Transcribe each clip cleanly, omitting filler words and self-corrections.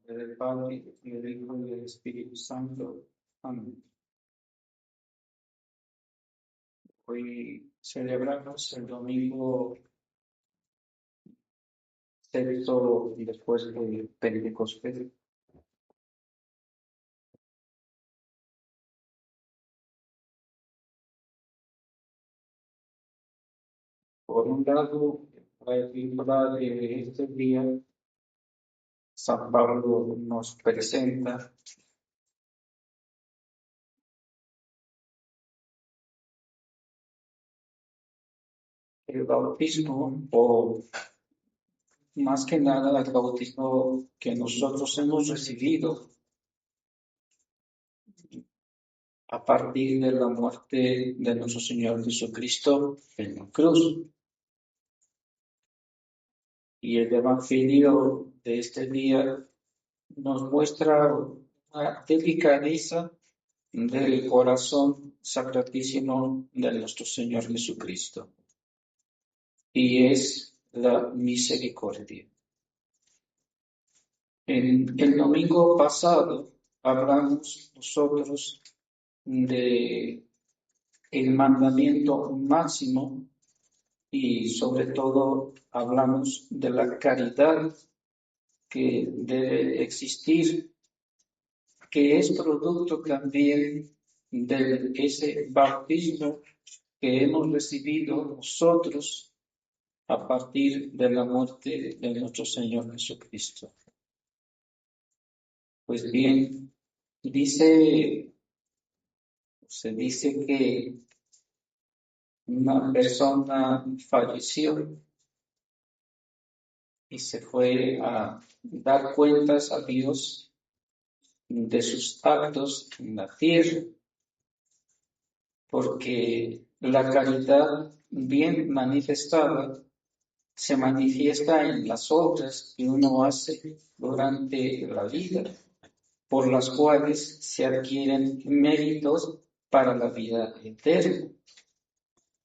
Del Padre, y del Hijo, y del Espíritu Santo. Amén. Hoy celebramos el domingo sexto después de Pentecostés. Por un lado, la epístola de este día, San Pablo nos presenta el bautismo, o más que nada el bautismo que nosotros hemos recibido a partir de la muerte de nuestro Señor Jesucristo en la cruz. Y el Evangelio de este día nos muestra una delicadeza del corazón sacratísimo de nuestro Señor Jesucristo, y es la misericordia. En el domingo pasado hablamos nosotros de el mandamiento máximo y sobre todo hablamos de la caridad que debe existir, que es producto también de ese bautismo que hemos recibido nosotros a partir de la muerte de nuestro Señor Jesucristo. Pues bien, se dice que una persona falleció y se fue a dar cuentas a Dios de sus actos en la tierra, porque la caridad bien manifestada se manifiesta en las obras que uno hace durante la vida, por las cuales se adquieren méritos para la vida eterna.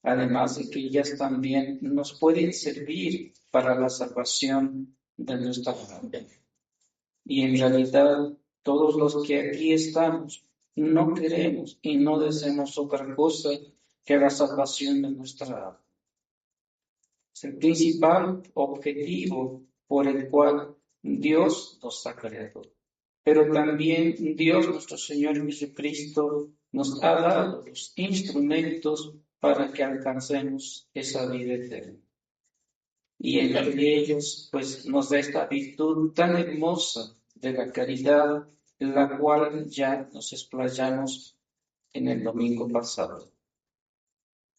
Además de que ellas también nos pueden servir para la salvación de nuestra alma. Y en realidad, todos los que aquí estamos no queremos y no deseamos otra cosa que la salvación de nuestra alma. Es el principal objetivo por el cual Dios nos ha creado. Pero también Dios, nuestro Señor Jesucristo, nos ha dado los instrumentos para que alcancemos esa vida eterna. Y entre ellos, pues, nos da esta virtud tan hermosa de la caridad, la cual ya nos explayamos en el domingo pasado.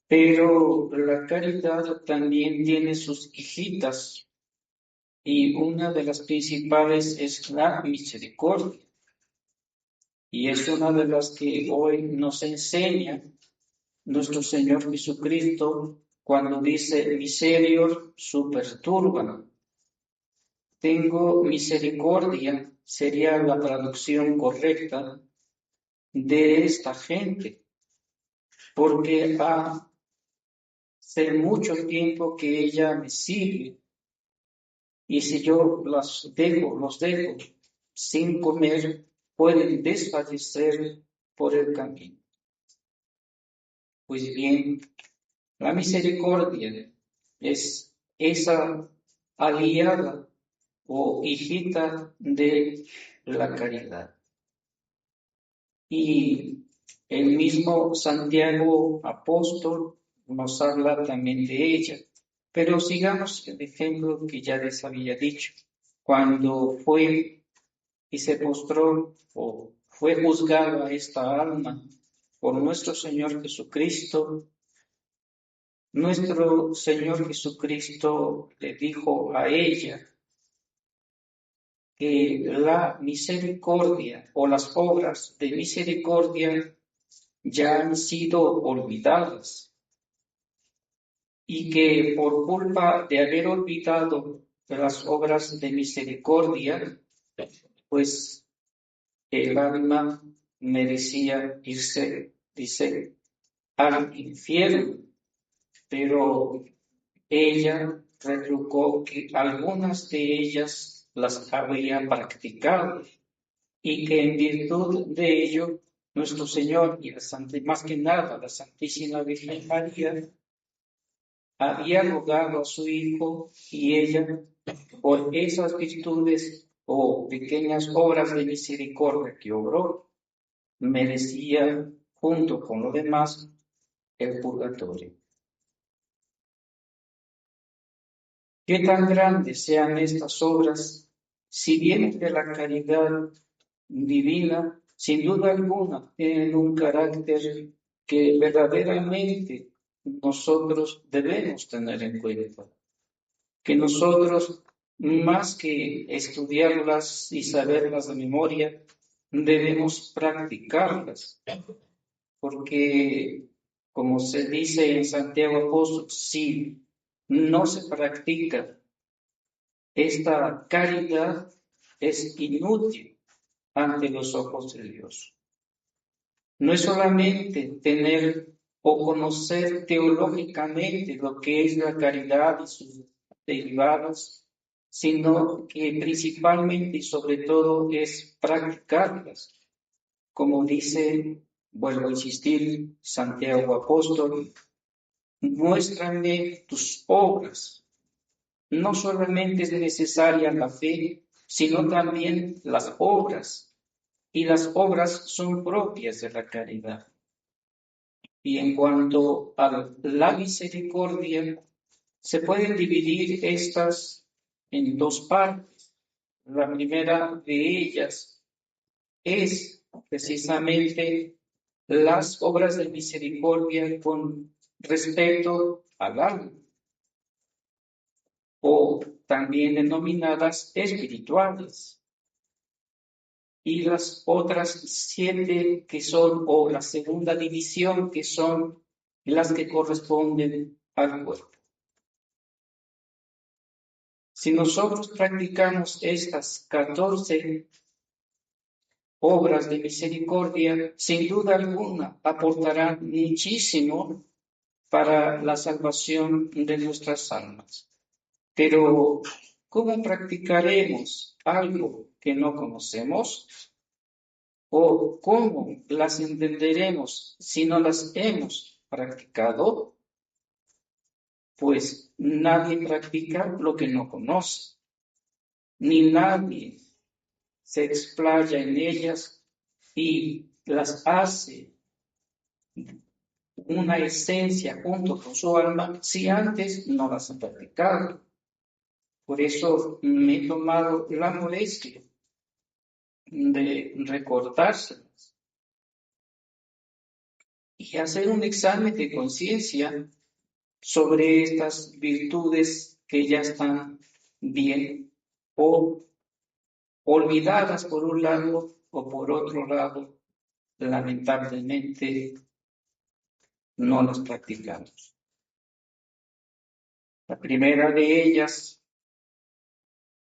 Pero la caridad también tiene sus hijitas, y una de las principales es la misericordia. Y es una de las que hoy nos enseña nuestro Señor Jesucristo cuando dice miserior super turba. Tengo misericordia, sería la traducción correcta de esta gente, porque hace mucho tiempo que ella me sigue, y si yo los dejo sin comer, pueden desfallecer por el camino. Pues bien, la misericordia es esa aliada o hijita de la caridad. Y el mismo Santiago apóstol nos habla también de ella. Pero sigamos el ejemplo que ya les había dicho. Cuando fue y se postró o fue juzgada esta alma por nuestro Señor Jesucristo, nuestro Señor Jesucristo le dijo a ella que la misericordia o las obras de misericordia ya han sido olvidadas, y que por culpa de haber olvidado las obras de misericordia, pues el alma merecía irse, dice, al infierno. Pero ella retrucó que algunas de ellas las había practicado y que en virtud de ello nuestro Señor y más que nada la Santísima Virgen María había rogado a su Hijo y ella, por esas virtudes o pequeñas obras de misericordia que obró, merecía, junto con lo demás, el purgatorio. Qué tan grandes sean estas obras, si vienen de la caridad divina, sin duda alguna tienen un carácter que verdaderamente nosotros debemos tener en cuenta. Que nosotros, más que estudiarlas y saberlas de memoria, debemos practicarlas, porque, como se dice en Santiago Apóstol, si no se practica esta caridad, es inútil ante los ojos de Dios. No es solamente tener o conocer teológicamente lo que es la caridad y sus derivados, sino que principalmente y sobre todo es practicarlas. Como dice, vuelvo a insistir, Santiago Apóstol, muéstrame tus obras. No solamente es necesaria la fe, sino también las obras. Y las obras son propias de la caridad. Y en cuanto a la misericordia, se pueden dividir estas en dos partes. La primera de ellas es precisamente las obras de misericordia con respecto al alma, o también denominadas espirituales. Y las otras 7 que son, o la segunda división, que son las que corresponden al cuerpo. Si nosotros practicamos estas 14 obras de misericordia, sin duda alguna aportarán muchísimo para la salvación de nuestras almas. Pero, ¿cómo practicaremos algo que no conocemos? ¿O cómo las entenderemos si no las hemos practicado? Pues nadie practica lo que no conoce, ni nadie se explaya en ellas y las hace una esencia junto con su alma si antes no las ha practicado. Por eso me he tomado la molestia de recordárselas y hacer un examen de conciencia sobre estas virtudes que ya están bien o olvidadas por un lado o por otro lado, lamentablemente no las practicamos. La primera de ellas,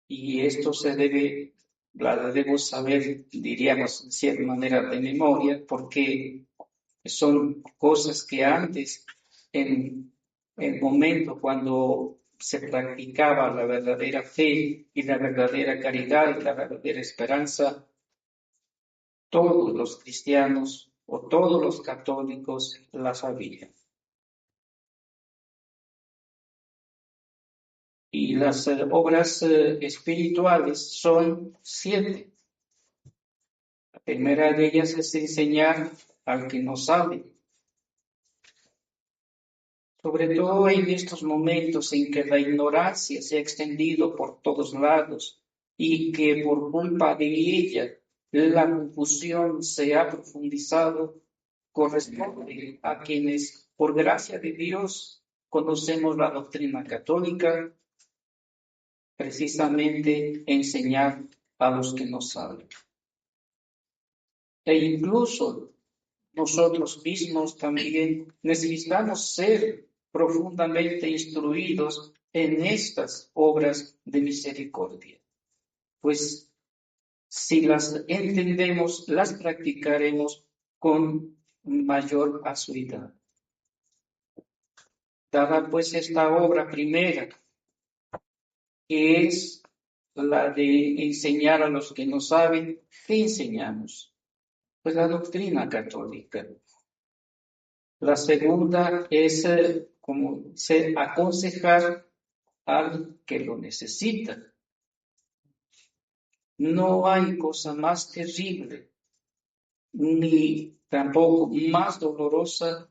y esto la debemos saber, diríamos en cierta manera de memoria, porque son cosas que antes, en el momento cuando se practicaba la verdadera fe y la verdadera caridad y la verdadera esperanza, todos los cristianos o todos los católicos la sabían. Y las obras espirituales son 7. La primera de ellas es enseñar al que no sabe. Sobre todo en estos momentos en que la ignorancia se ha extendido por todos lados y que por culpa de ella la confusión se ha profundizado, corresponde a quienes, por gracia de Dios, conocemos la doctrina católica, precisamente enseñar a los que no saben. E incluso nosotros mismos también necesitamos ser profundamente instruidos en estas obras de misericordia. Pues si las entendemos, las practicaremos con mayor asiduidad. Dada pues esta obra primera, que es la de enseñar a los que no saben. ¿Qué enseñamos? Pues la doctrina católica. La segunda es aconsejar al que lo necesita. No hay cosa más terrible ni tampoco más dolorosa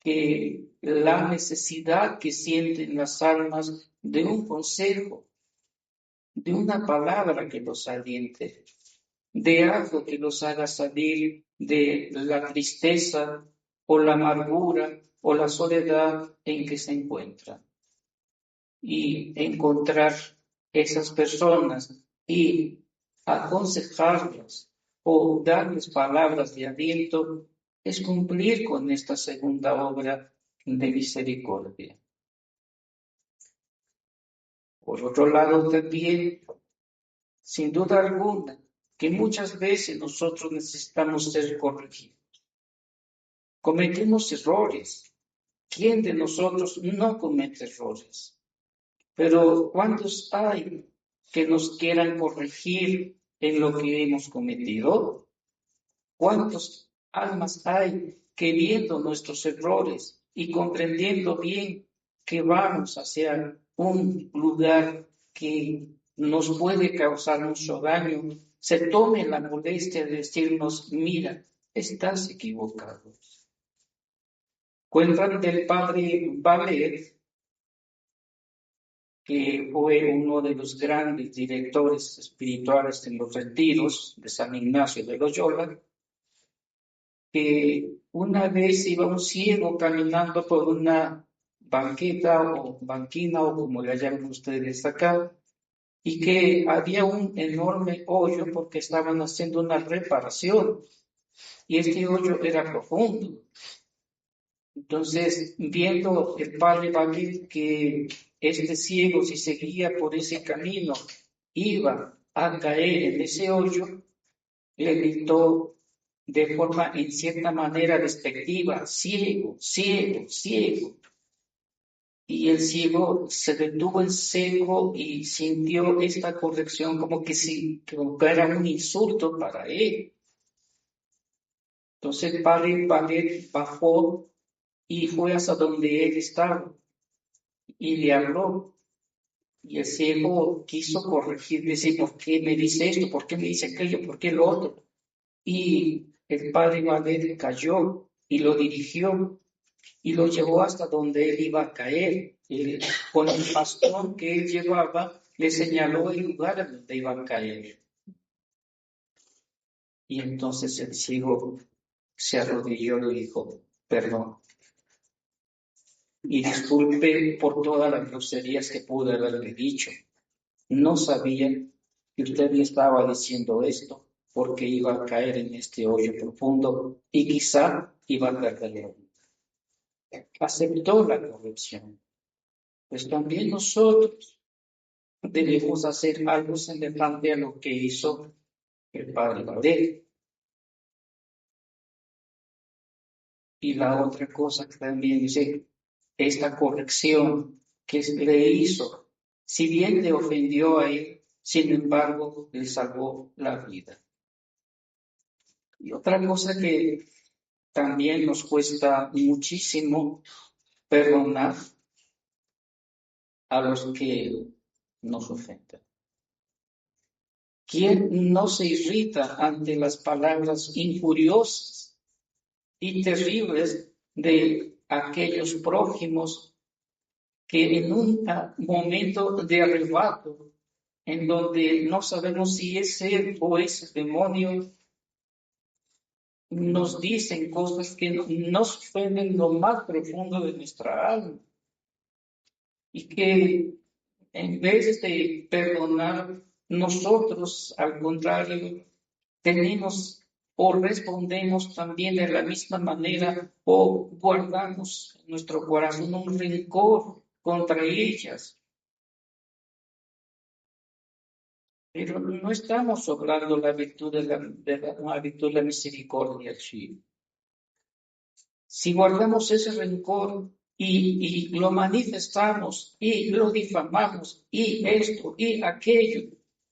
que la necesidad que sienten las almas de un consejo, de una palabra que los aliente, de algo que los haga salir de la tristeza o la amargura o la soledad en que se encuentran. Y encontrar esas personas y aconsejarlas o darles palabras de aliento es cumplir con esta segunda obra de misericordia. Por otro lado, también, sin duda alguna, que muchas veces nosotros necesitamos ser corregidos. Cometemos errores. ¿Quién de nosotros no comete errores? Pero ¿cuántos hay que nos quieran corregir en lo que hemos cometido? ¿Cuántas almas hay que viendo nuestros errores y comprendiendo bien que vamos hacia un lugar que nos puede causar mucho daño, se tome la molestia de decirnos, mira, estás equivocado? Cuentan del padre Valer, que fue uno de los grandes directores espirituales en los retiros de San Ignacio de Loyola, que una vez iba un ciego caminando por una banqueta o banquina o como le llaman ustedes acá, y que había un enorme hoyo porque estaban haciendo una reparación y este hoyo era profundo. Entonces, viendo el padre Baguette que este ciego, si seguía por ese camino, iba a caer en ese hoyo, le gritó de forma, en cierta manera, despectiva, ciego, ciego, ciego. Y el ciego se detuvo en seco y sintió esta corrección como que era un insulto para él. Entonces el padre Baguette bajó y fue hasta donde él estaba y le habló. Y el ciego quiso corregir, decir, ¿por qué me dice esto? ¿Por qué me dice aquello? ¿Por qué lo otro? Y el padre Valer cayó y lo dirigió y lo llevó hasta donde él iba a caer. Con el bastón que él llevaba, le señaló el lugar donde iba a caer. Y entonces el ciego se arrodilló y dijo, perdón. Y disculpe por todas las groserías que pude haberle dicho. No sabía que usted le estaba diciendo esto porque iba a caer en este hoyo profundo y quizá iba a perder la vida. Aceptó la corrección. Pues también nosotros debemos hacer algo semejante a lo que hizo el padre Badel. Y la otra cosa que también dice, esta corrección que le hizo, si bien le ofendió a él, sin embargo, le salvó la vida. Y otra cosa que también nos cuesta muchísimo perdonar a los que nos ofenden. ¿Quién no se irrita ante las palabras injuriosas y terribles de aquellos prójimos que en un momento de arrebato, en donde no sabemos si es él o es el demonio, nos dicen cosas que nos ofenden lo más profundo de nuestra alma? Y que en vez de perdonar, nosotros, al contrario, tenemos o respondemos también de la misma manera o guardamos en nuestro corazón un rencor contra ellas. Pero no estamos obrando la virtud la virtud de la misericordia, sí. Si guardamos ese rencor, y lo manifestamos y lo difamamos y esto y aquello,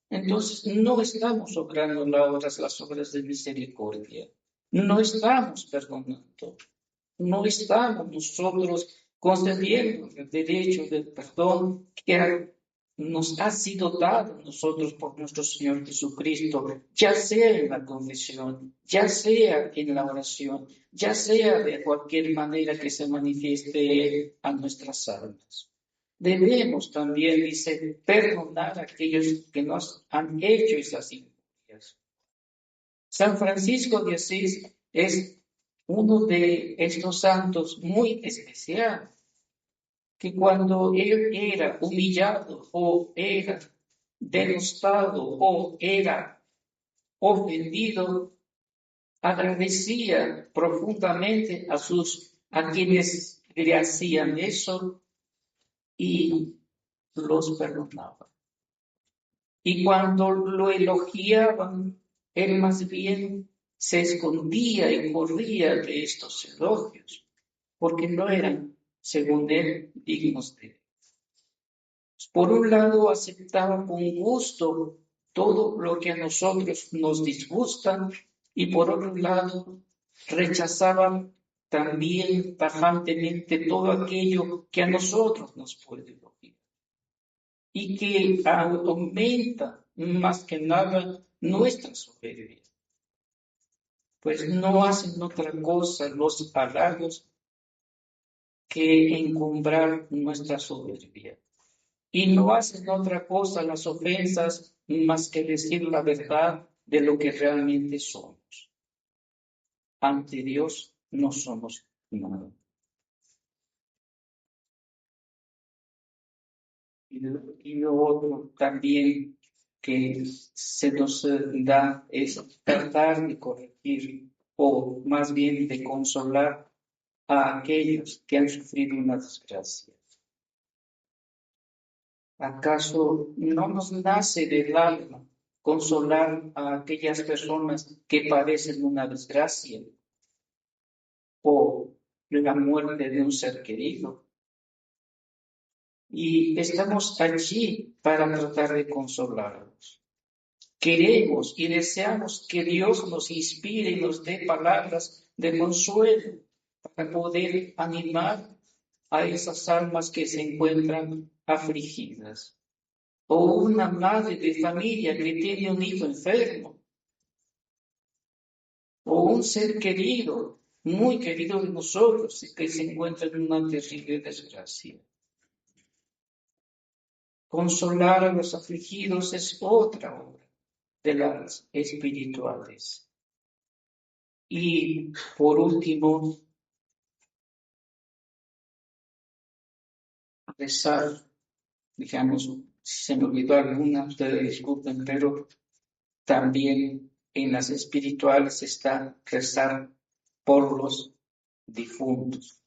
entonces no estamos obrando las obras de misericordia, no estamos perdonando, no estamos nosotros concediendo el derecho del perdón que nos ha sido dado a nosotros por nuestro Señor Jesucristo, ya sea en la confesión, ya sea en la oración, ya sea de cualquier manera que se manifieste a nuestras almas. Debemos también, dice, perdonar a aquellos que nos han hecho esas injurias. San Francisco de Asís es uno de estos santos muy especial, que cuando él era humillado o era denostado o era ofendido, agradecía profundamente a quienes le hacían eso y los perdonaba. Y cuando lo elogiaban, él más bien se escondía y corría de estos elogios, porque no eran, según él, dignos de él. Por un lado, aceptaba con gusto todo lo que a nosotros nos disgusta y por otro lado, rechazaban también tajantemente todo aquello que a nosotros nos puede elogiar y que aumenta más que nada nuestra soberbia. Pues no hacen otra cosa los halagos que encumbrar nuestra soberbia. Y no hacen otra cosa las ofensas más que decir la verdad de lo que realmente somos. Ante Dios no somos nada. Y lo otro también que se nos da es tratar de corregir o más bien de consolar a aquellos que han sufrido una desgracia. ¿Acaso no nos nace del alma consolar a aquellas personas que padecen una desgracia o la muerte de un ser querido? Y estamos allí para tratar de consolarlos. Queremos y deseamos que Dios nos inspire y nos dé palabras de consuelo para poder animar a esas almas que se encuentran afligidas. O una madre de familia que tiene un hijo enfermo, o un ser querido, muy querido de nosotros, que se encuentra en una terrible desgracia. Consolar a los afligidos es otra obra de las espirituales. Y por último, rezar, digamos, si se me olvidó alguna, ustedes disculpen, pero también en las espirituales está rezar por los difuntos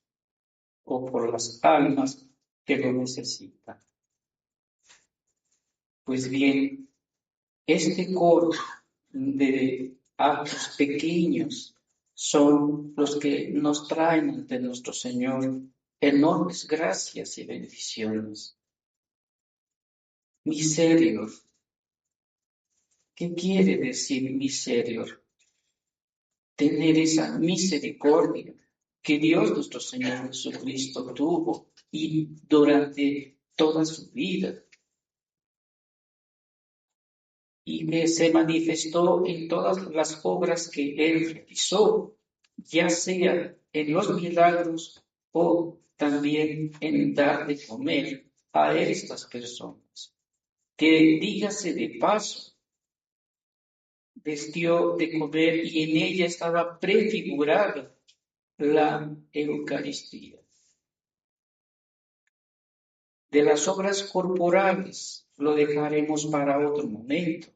o por las almas que lo necesitan. Pues bien, este coro de actos pequeños son los que nos traen ante nuestro Señor enormes gracias y bendiciones. Miserior. ¿Qué quiere decir miserior? Tener esa misericordia que Dios nuestro Señor Jesucristo tuvo y durante toda su vida y que se manifestó en todas las obras que Él realizó, ya sea en los milagros o también en dar de comer a estas personas. Que dígase de paso, les dio de comer y en ella estaba prefigurada la Eucaristía. De las obras corporales lo dejaremos para otro momento,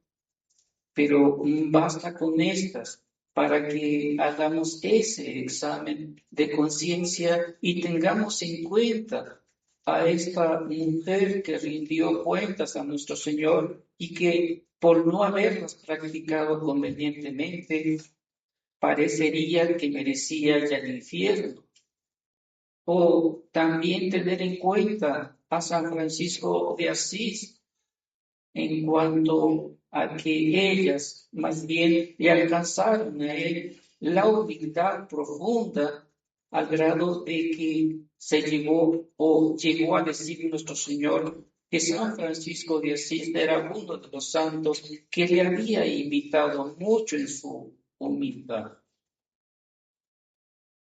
pero basta con estas para que hagamos ese examen de conciencia y tengamos en cuenta a esta mujer que rindió cuentas a nuestro Señor y que por no haberlas practicado convenientemente parecería que merecía ya el infierno. o también tener en cuenta a San Francisco de Asís en cuanto a que ellas más bien le alcanzaron a él la humildad profunda al grado de que se llevó o llegó a decir nuestro Señor que San Francisco de Asís era uno de los santos que le había invitado mucho en su humildad.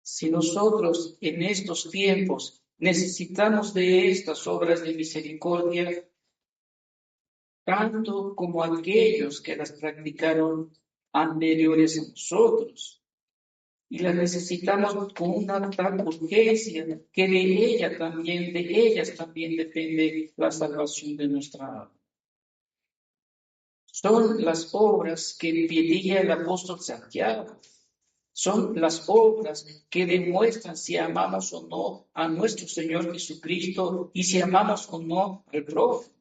Si nosotros en estos tiempos necesitamos de estas obras de misericordia, tanto como aquellos que las practicaron anteriores a nosotros, y las necesitamos con una tal urgencia que de ellas también depende la salvación de nuestra alma. Son las obras que pedía el apóstol Santiago. Son las obras que demuestran si amamos o no a nuestro Señor Jesucristo y si amamos o no al prójimo.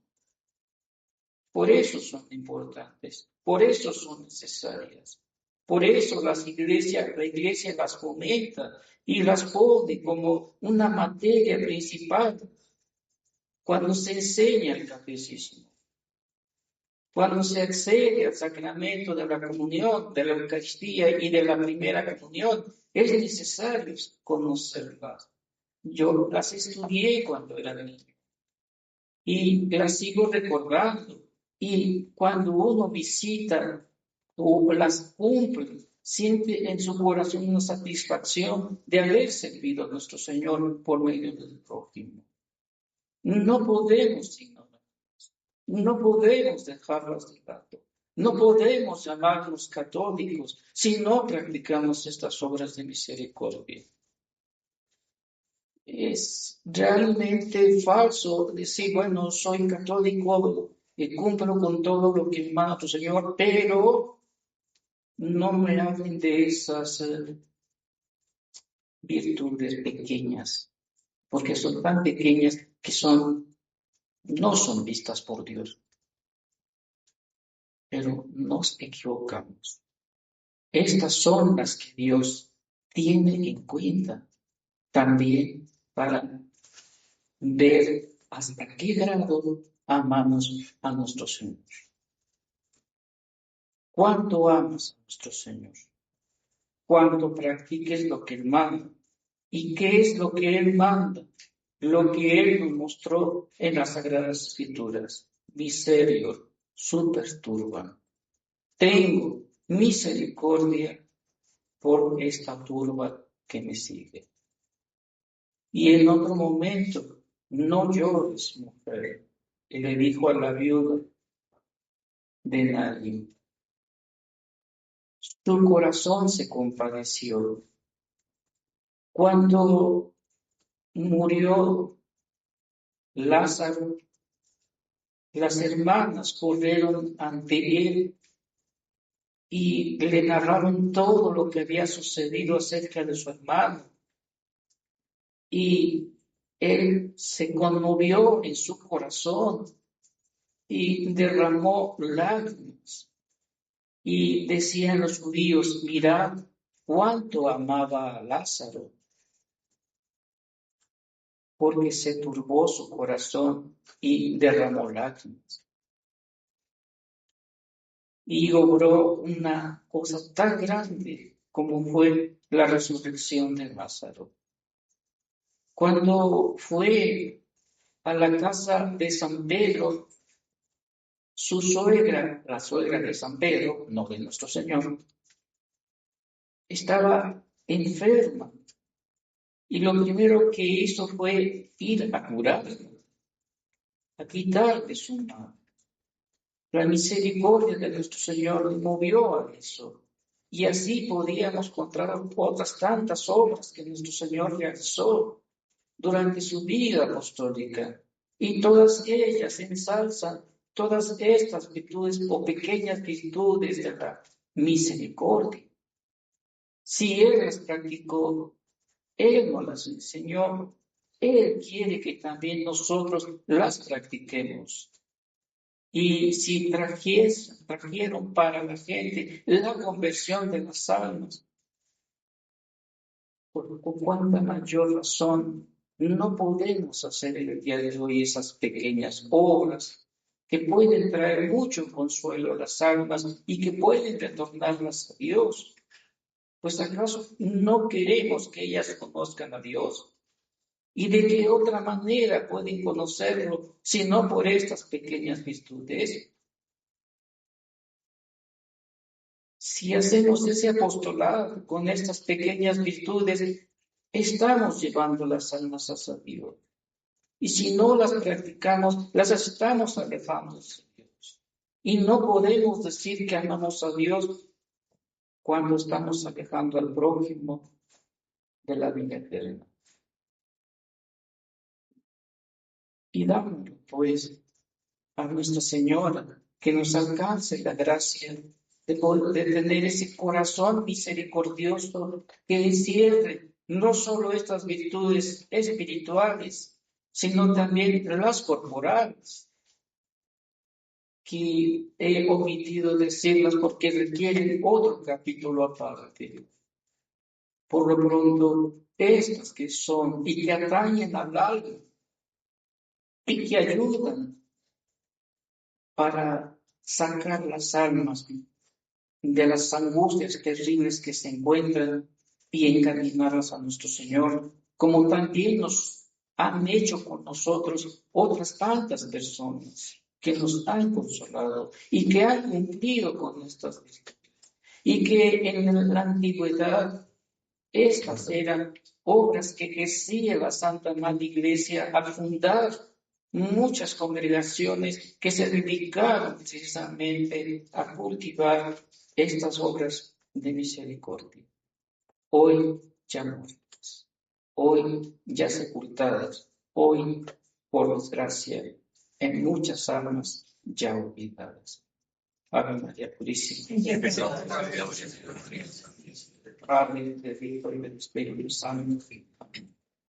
Por eso son importantes, por eso son necesarias. Por eso la iglesia las fomenta y las pone como una materia principal cuando se enseña el catecismo, cuando se accede al sacramento de la comunión, de la Eucaristía y de la primera comunión. Es necesario conocerlas. Yo las estudié cuando era niño y las sigo recordando. Y cuando uno visita o las cumple, siente en su corazón una satisfacción de haber servido a nuestro Señor por medio del prójimo. No podemos ignorar, no podemos dejarlas de lado, no podemos llamarnos católicos si no practicamos estas obras de misericordia. Es realmente falso decir, bueno, soy católico y cumplo con todo lo que manda tu Señor, pero no me hablen de esas virtudes pequeñas, porque son tan pequeñas que no son vistas por Dios. Pero nos equivocamos. Estas son las que Dios tiene en cuenta también para ver hasta qué grado amamos a nuestro Señor. ¿Cuánto amas a nuestro Señor? ¿Cuánto practiques lo que Él manda? ¿Y qué es lo que Él manda? Lo que Él nos mostró en las Sagradas Escrituras. Miserio, super turba. Tengo misericordia por esta turba que me sigue. Y en otro momento, no llores, mujer, y le dijo a la viuda de Naín. Su corazón se compadeció. Cuando murió Lázaro, las hermanas corrieron ante él y le narraron todo lo que había sucedido acerca de su hermano. Y él se conmovió en su corazón y derramó lágrimas. Y decían los judíos, mirad cuánto amaba a Lázaro, porque se turbó su corazón y derramó lágrimas. Y obró una cosa tan grande como fue la resurrección de Lázaro. Cuando fue a la casa de San Pedro, su suegra, la suegra de San Pedro, no de nuestro Señor, estaba enferma. Y lo primero que hizo fue ir a curarla, a quitarle su mal. La misericordia de nuestro Señor le movió a eso. Y así podíamos encontrar otras tantas obras que nuestro Señor realizó durante su vida apostólica. Y todas ellas ensalzan todas estas virtudes o pequeñas virtudes de la misericordia. Si Él las practicó, Él nos las enseñó, Él quiere que también nosotros las practiquemos. Y si trajeron para la gente la conversión de las almas, con cuánta mayor razón no podemos hacer en el día de hoy esas pequeñas obras que pueden traer mucho consuelo a las almas y que pueden retornarlas a Dios. Pues acaso no queremos que ellas conozcan a Dios. ¿Y de qué otra manera pueden conocerlo si no por estas pequeñas virtudes? Si hacemos ese apostolado con estas pequeñas virtudes, estamos llevando las almas a Dios. Y si no las practicamos, las estamos alejando de Dios. Y no podemos decir que amamos a Dios cuando estamos alejando al prójimo de la vida eterna. Pidámoslo, pues, a Nuestra Señora que nos alcance la gracia de tener ese corazón misericordioso que encierre no solo estas virtudes espirituales, sino también las corporales, que he omitido decirlas porque requieren otro capítulo aparte. Por lo pronto, estas que son y que atañen al alma y que ayudan para sacar las almas de las angustias terribles que se encuentran y encaminarlas a nuestro Señor, como también nos han hecho con nosotros otras tantas personas que nos han consolado y que han cumplido con estas virtudes. Y que en la antigüedad estas eran obras que ejercía la Santa Madre Iglesia al fundar muchas congregaciones que se dedicaron precisamente a cultivar estas obras de misericordia. Hoy ya muertas, hoy ya sepultadas, hoy, por desgracia, en muchas almas ya olvidadas. Ave María Purísima. Padre, del Hijo y del Espíritu Santo.